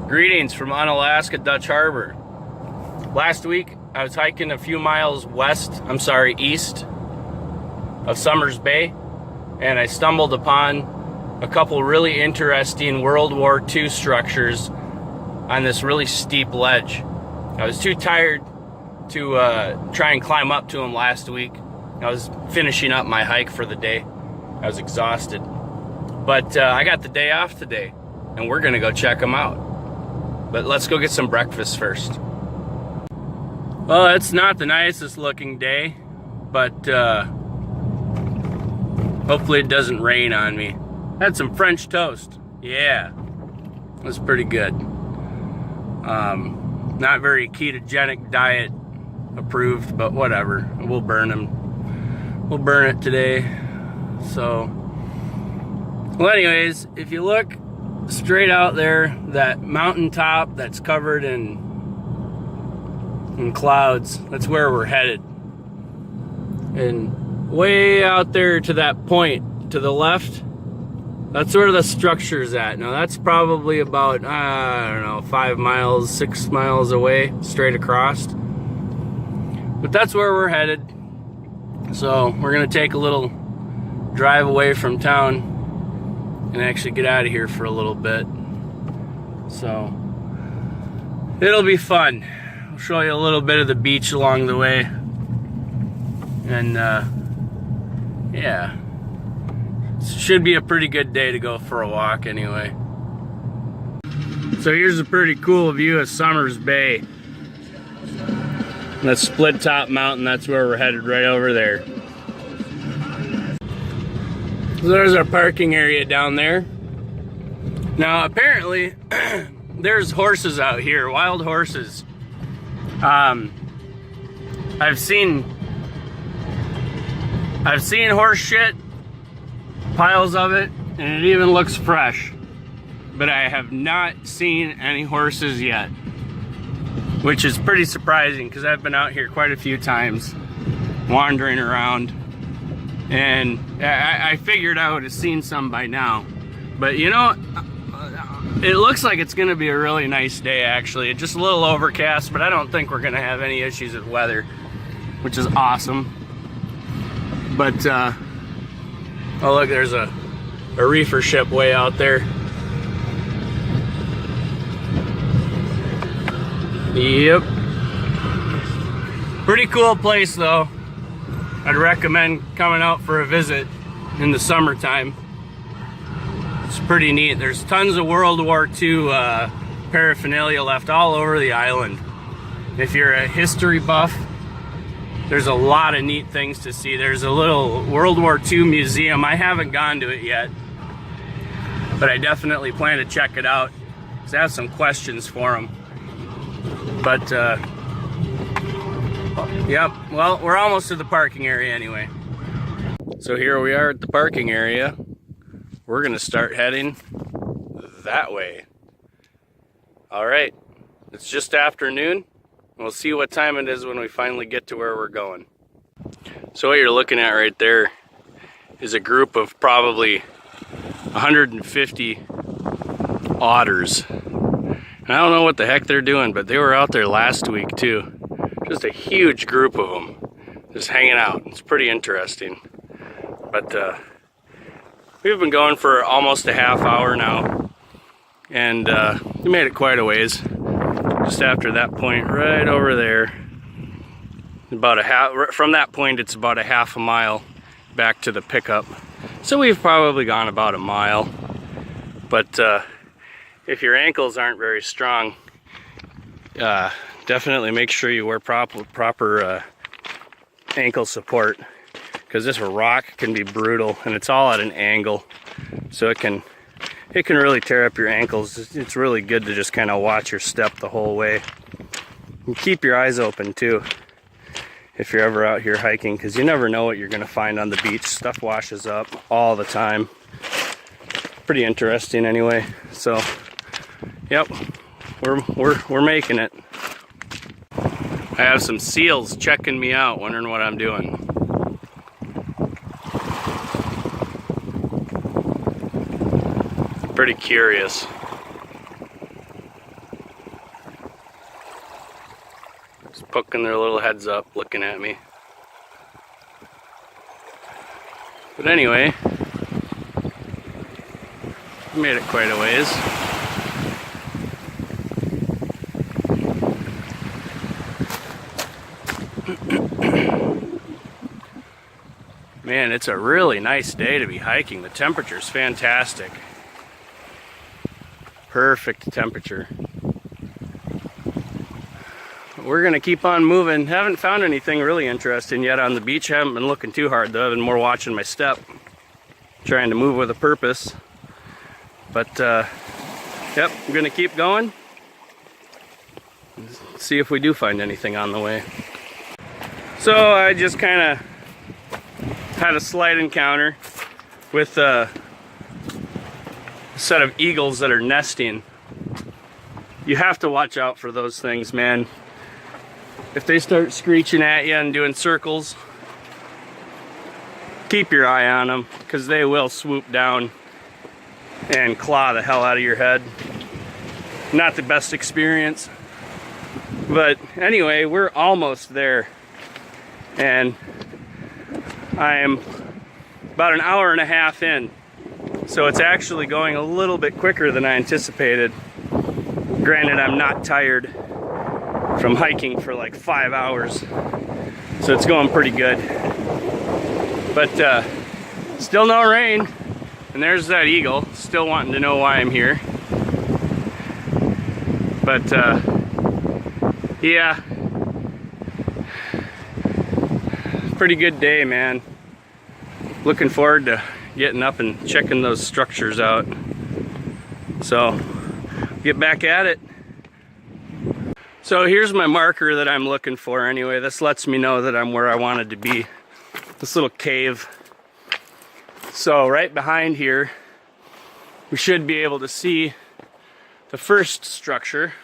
Greetings from Unalaska, Dutch Harbor. Last week, I was hiking a few miles east of Summers Bay, and I stumbled upon a couple really interesting World War II structures on this really steep ledge. I was too tired to try and climb up to them last week. I was finishing up my hike for the day. I was exhausted. But I got the day off today, and we're gonna go check them out. But let's go get some breakfast first. Well, it's not the nicest looking day, but hopefully it doesn't rain on me. Had some French toast. Yeah, it was pretty good. Not very ketogenic diet approved, but whatever. We'll burn them. We'll burn it today. So, well, anyways, if you look straight out there, that mountaintop that's covered in clouds, that's where we're headed. And way out there to that point to the left, that's where the structure's at. Now that's probably about, I don't know, 5 miles, 6 miles away, straight across. But that's where we're headed. So we're gonna take a little drive away from town and actually get out of here for a little bit. So it'll be fun. I'll show you a little bit of the beach along the way. And yeah, it should be a pretty good day to go for a walk anyway. So here's a pretty cool view of Summers Bay. That split top mountain, that's where we're headed, right over there. So there's our parking area down there. Now apparently there's horses out here, wild horses. I've seen horse shit, piles of it, and it even looks fresh. But I have not seen any horses yet, which is pretty surprising because I've been out here quite a few times wandering around. And I figured I would have seen some by now. But you know, it looks like it's gonna be a really nice day actually. It's just a little overcast, but I don't think we're gonna have any issues with weather, which is awesome. But, oh look, there's a reefer ship way out there. Yep. Pretty cool place though. I'd recommend coming out for a visit in the summertime. It's pretty neat. There's tons of World War II paraphernalia left all over the island. If you're a history buff, there's a lot of neat things to see. There's a little World War II museum. I haven't gone to it yet, but I definitely plan to check it out because I have some questions for them. But yep, well, we're almost to the parking area anyway. So here we are at the parking area. We're gonna start heading that way. All right, it's just afternoon. We'll see what time it is when we finally get to where we're going. So what you're looking at right there is a group of probably 150 otters. And I don't know what the heck they're doing, but they were out there last week too. Just a huge group of them just hanging out. It's pretty interesting. But we've been going for almost a half hour now, and we made it quite a ways. Just after that point right over there, from that point it's about a half a mile back to the pickup. So we've probably gone about a mile. But if your ankles aren't very strong, definitely make sure you wear proper ankle support, because this rock can be brutal and it's all at an angle, so it can really tear up your ankles. It's really good to just kind of watch your step the whole way. And keep your eyes open too if you're ever out here hiking, because you never know what you're going to find on the beach. Stuff washes up all the time. Pretty interesting anyway. So yep, we're making it. I have some seals checking me out, wondering what I'm doing. Pretty curious. Just poking their little heads up, looking at me. But anyway, made it quite a ways. Man, it's a really nice day to be hiking. The temperature's fantastic. Perfect temperature. We're gonna keep on moving. Haven't found anything really interesting yet on the beach. Haven't been looking too hard though. I've been more watching my step, trying to move with a purpose. But yep, I'm gonna keep going. See if we do find anything on the way. So I just kind of had a slight encounter with a set of eagles that are nesting. You have to watch out for those things, man. If they start screeching at you and doing circles, keep your eye on them, because they will swoop down and claw the hell out of your head. Not the best experience. But anyway, we're almost there. And I am about an hour and a half in. So it's actually going a little bit quicker than I anticipated. Granted, I'm not tired from hiking for like 5 hours, so it's going pretty good. But still no rain, and there's that eagle still wanting to know why I'm here. But yeah, pretty good day, man. Looking forward to getting up and checking those structures out. So get back at it. So here's my marker that I'm looking for anyway. This lets me know that I'm where I wanted to be. This little cave. So right behind here, we should be able to see the first structure.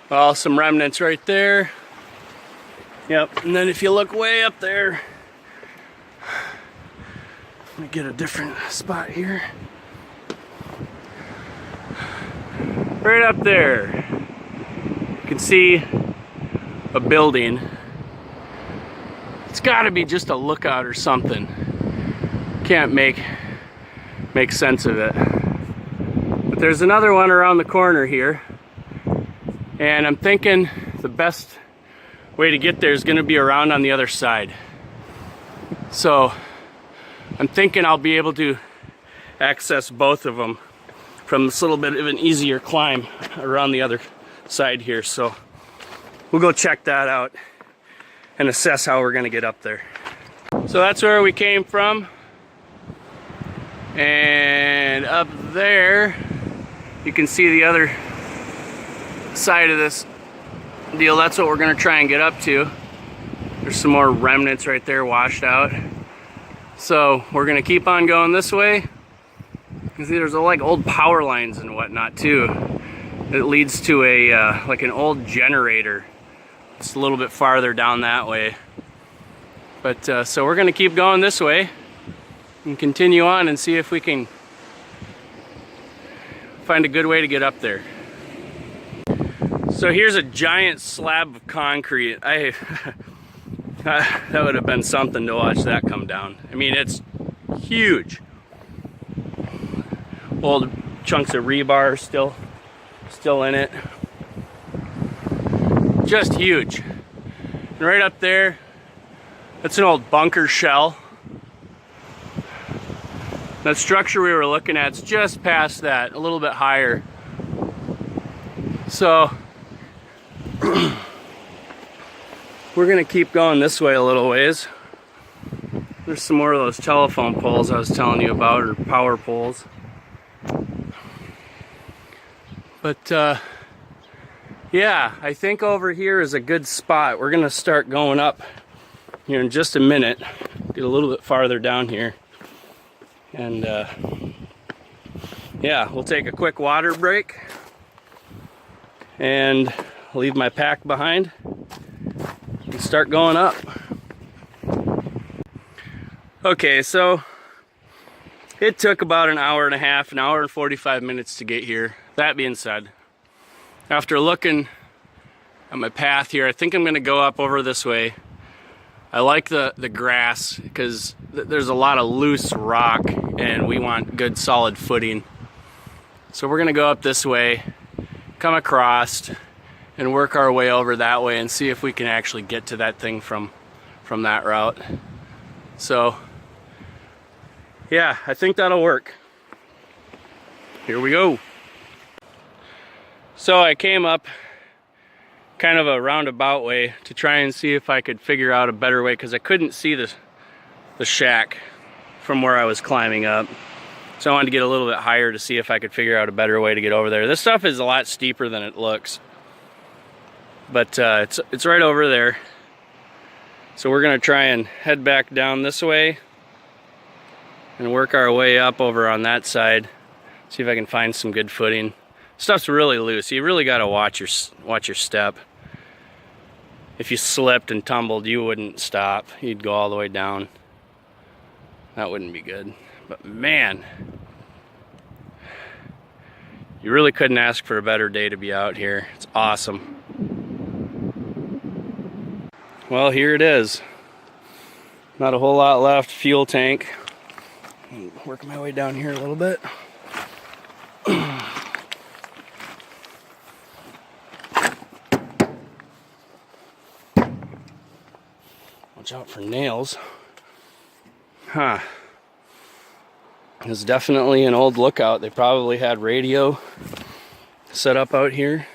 Well, some remnants right there. Yep, and then if you look way up there, let me get a different spot here. Right up there, you can see a building. It's gotta be just a lookout or something. Can't make sense of it. But there's another one around the corner here. And I'm thinking the best way to get there is going to be around on the other side. So I'm thinking I'll be able to access both of them from this little bit of an easier climb around the other side here. So we'll go check that out and assess how we're going to get up there. So that's where we came from. And up there, you can see the other side of this deal. That's what we're going to try and get up to. There's some more remnants right there washed out. So we're going to keep on going this way. You can see there's like old power lines and whatnot too. It leads to a like an old generator. It's a little bit farther down that way. But so we're going to keep going this way and continue on and see if we can find a good way to get up there. So here's a giant slab of concrete. That would have been something to watch that come down. I mean, it's huge. Old chunks of rebar still in it. Just huge. And right up there, that's an old bunker shell. That structure we were looking at is just past that, a little bit higher. So we're gonna keep going this way a little ways. There's some more of those telephone poles I was telling you about, or power poles. But yeah, I think over here is a good spot. We're gonna start going up here in just a minute. Get a little bit farther down here. And yeah, we'll take a quick water break and leave my pack behind and start going up. Okay, so it took about an hour and a half, an hour and 45 minutes to get here. That being said, after looking at my path here, I think I'm gonna go up over this way. I like the grass because there's a lot of loose rock and we want good solid footing. So we're gonna go up this way, come across, and work our way over that way and see if we can actually get to that thing from that route. So yeah, I think that'll work. Here we go. So I came up kind of a roundabout way to try and see if I could figure out a better way, because I couldn't see the shack from where I was climbing up. So I wanted to get a little bit higher to see if I could figure out a better way to get over there. This stuff is a lot steeper than it looks. But it's right over there. So we're gonna try and head back down this way and work our way up over on that side. See if I can find some good footing. Stuff's really loose. You really gotta watch your step. If you slipped and tumbled, you wouldn't stop. You'd go all the way down. That wouldn't be good. But man, you really couldn't ask for a better day to be out here. It's awesome. Well, here it is. Not a whole lot left. Fuel tank. Work my way down here a little bit. Watch out for nails. Huh. It's definitely an old lookout. They probably had radio set up out here.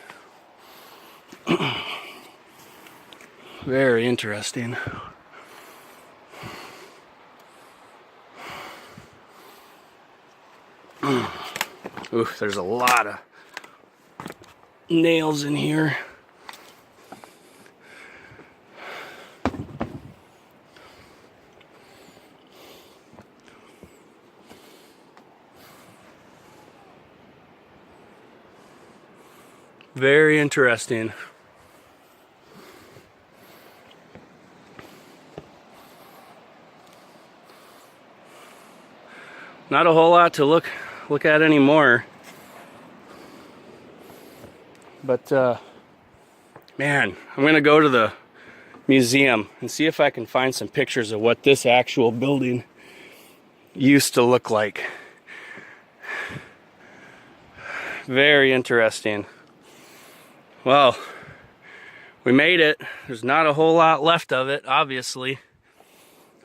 Very interesting. Ooh, there's a lot of nails in here. Very interesting. Not a whole lot to look at anymore. But man, I'm gonna go to the museum and see if I can find some pictures of what this actual building used to look like. Very interesting. Well, we made it. There's not a whole lot left of it, obviously.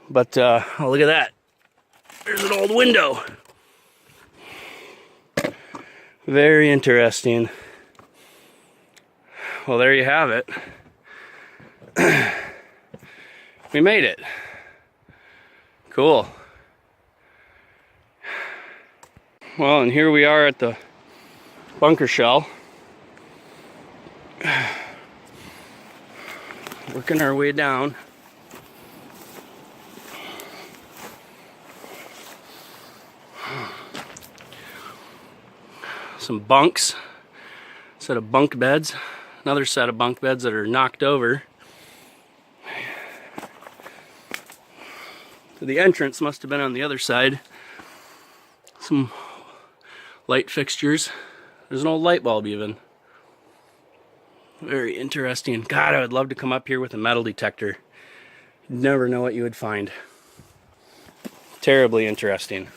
But oh, look at that. There's an old window. Very interesting. Well, there you have it. We made it. Cool. Well, and here we are at the bunker shell. Working our way down. Some bunks, set of bunk beds, another set of bunk beds that are knocked over. So the entrance must have been on the other side. Some light fixtures. There's an old light bulb even. Very interesting. God, I would love to come up here with a metal detector. You'd never know what you would find. Terribly interesting.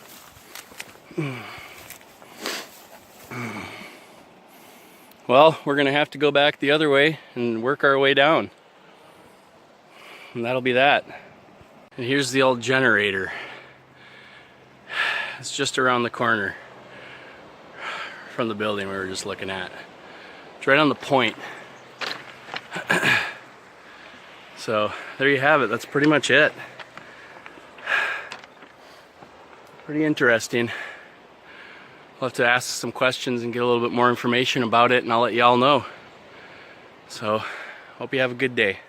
Well, we're gonna have to go back the other way and work our way down. And that'll be that. And here's the old generator. It's just around the corner from the building we were just looking at. It's right on the point. So there you have it. That's pretty much it. Pretty interesting. I'll have to ask some questions and get a little bit more information about it, and I'll let y'all know. So hope you have a good day.